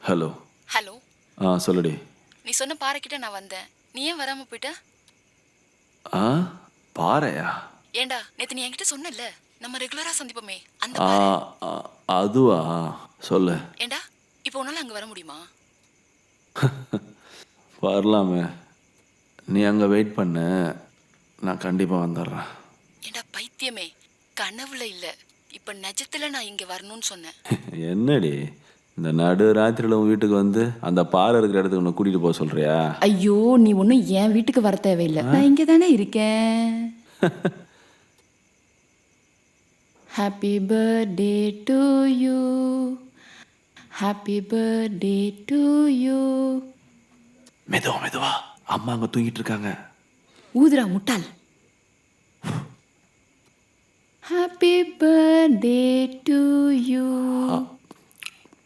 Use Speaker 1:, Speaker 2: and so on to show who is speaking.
Speaker 1: Hello.
Speaker 2: Hello.
Speaker 1: சொல்லுடி.
Speaker 2: நீ சொன்ன பாறைக்கிட்ட நான் வந்தேன். நீ ஏன் வராம போயிட்ட?
Speaker 1: ஆ பாறையா?
Speaker 2: ஏண்டா நேத்து நீ என்கிட்ட சொன்னல நம்ம ரெகுலரா சந்திப்போமே அந்த
Speaker 1: ஆ
Speaker 2: பாறை.
Speaker 1: ஆ, அதுவா? சொல்லு.
Speaker 2: ஏண்டா இப்போ உன்னால அங்க வர முடியுமா?
Speaker 1: வரலாமே. நீ அங்கே வெயிட் பண்ணு, நான் கண்டிப்பாக வந்துடுறேன்.
Speaker 2: ஏண்டா பைத்தியமே, கனவுல இல்ல இப்ப நிஜத்துல நான் இங்க வரணும்னு சொன்னேன்.
Speaker 1: என்னடி இந்த நடு ராத்திரியில் உன் வீட்டுக்கு வந்து அந்த பாறை இருக்கிற இடத்துக்கு உன்னை கூட்டிகிட்டு போக சொல்கிறியா?
Speaker 2: ஐயோ, நீ ஒன்னும் என் வீட்டுக்கு வர தேவையில்லை, நான் இங்க தானே இருக்கேன். Happy birthday to you, happy birthday to you.
Speaker 1: மெதுவா மெதுவா, அம்மா அங்கே தூங்கிட்டு இருக்காங்க.
Speaker 2: ஊதுரா முட்டாள். Happy birthday to you.